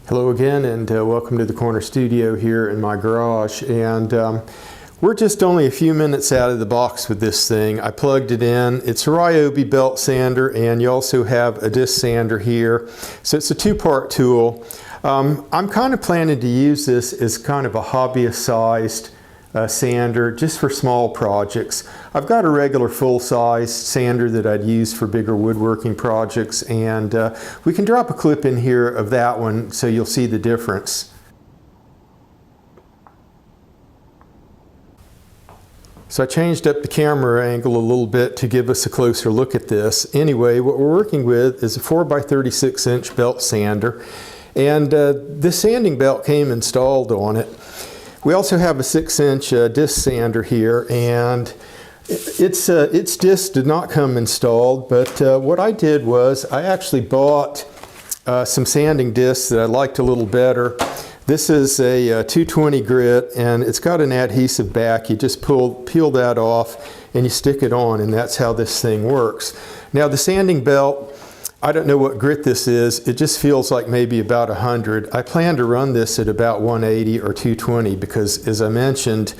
Hello again, and welcome to the corner studio here in my garage. And we're just only a few minutes out of the box with this thing. I plugged it in. It's a Ryobi belt sander, and you also have a disc sander here. So it's a two-part tool. I'm kind of planning to use this as kind of a hobbyist-sized sander just for small projects. I've got a regular full-size sander that I'd use for bigger woodworking projects, and we can drop a clip in here of that one so you'll see the difference. So I changed up the camera angle a little bit to give us a closer look at this. Anyway, what we're working with is a 4x36 inch belt sander, and this sanding belt came installed on it. We also have a 6-inch disc sander here, and its disc did not come installed, but what I did was I actually bought some sanding discs that I liked a little better. This is a 220 grit, and it's got an adhesive back. You just peel that off and you stick it on, and that's how this thing works. Now the sanding belt, I don't know what grit this is. It just feels like maybe about 100. I plan to run this at about 180 or 220 because, as I mentioned,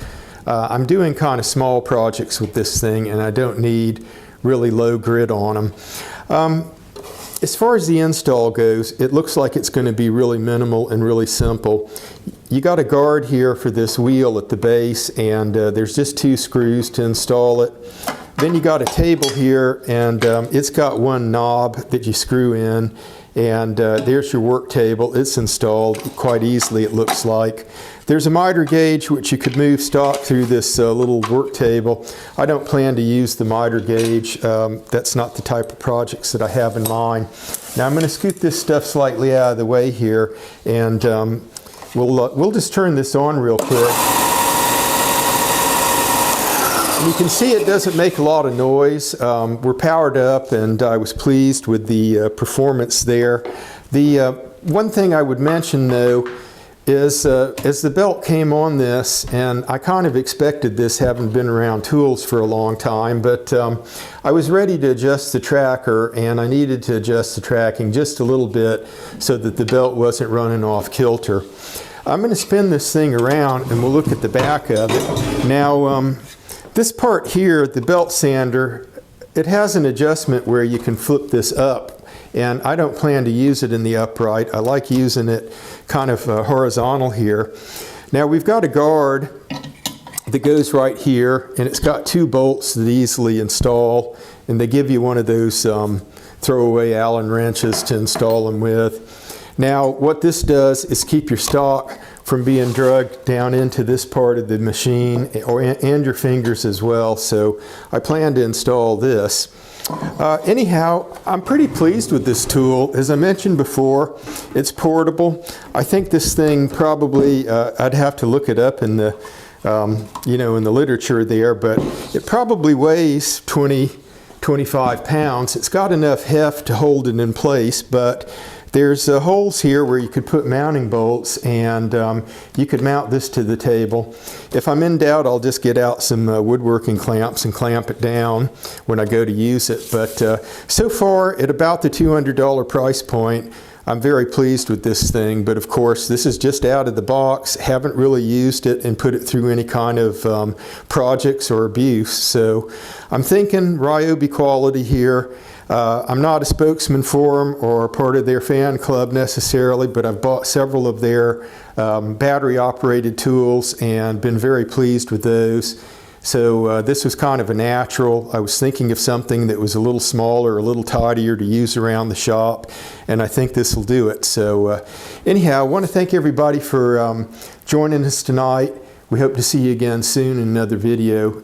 I'm doing kind of small projects with this thing, and I don't need really low grit on them. As far as the install goes, it looks like it's going to be really minimal and really simple. You got a guard here for this wheel at the base, and there's just 2 screws to install it. Then you got a table here, and it's got one knob that you screw in, and there's your work table. It's installed quite easily, it looks like. There's a miter gauge which you could move stock through this little work table. I don't plan to use the miter gauge. That's not the type of projects that I have in mind. Now I'm going to scoot this stuff slightly out of the way here, and we'll just turn this on real quick. And you can see it doesn't make a lot of noise. We're powered up, and I was pleased with the performance there. The one thing I would mention though is as the belt came on this, and I kind of expected this, having been around tools for a long time, but I was ready to adjust the tracker, and I needed to adjust the tracking just a little bit so that the belt wasn't running off kilter. I'm going to spin this thing around and we'll look at the back of it. Now this part here, the belt sander, it has an adjustment where you can flip this up, and I don't plan to use it in the upright. I like using it kind of horizontal here. Now we've got a guard that goes right here, and it's got 2 bolts that easily install, and they give you one of those throwaway Allen wrenches to install them with. Now what this does is keep your stock from being dragged down into this part of the machine, and your fingers as well, so I plan to install this. Anyhow, I'm pretty pleased with this tool. As I mentioned before, it's portable. I think this thing probably, I'd have to look it up in the, in the literature there, but it probably weighs 25 pounds. It's got enough heft to hold it in place, but there's holes here where you could put mounting bolts, and you could mount this to the table. If I'm in doubt, I'll just get out some woodworking clamps and clamp it down when I go to use it. But so far, at about the $200 price point, I'm very pleased with this thing. But of course, this is just out of the box. Haven't really used it and put it through any kind of projects or abuse. So I'm thinking Ryobi quality here. I'm not a spokesman for them or part of their fan club necessarily, but I've bought several of their battery-operated tools and been very pleased with those. So this was kind of a natural. I was thinking of something that was a little smaller, a little tidier to use around the shop, and I think this will do it. So anyhow, I want to thank everybody for joining us tonight. We hope to see you again soon in another video.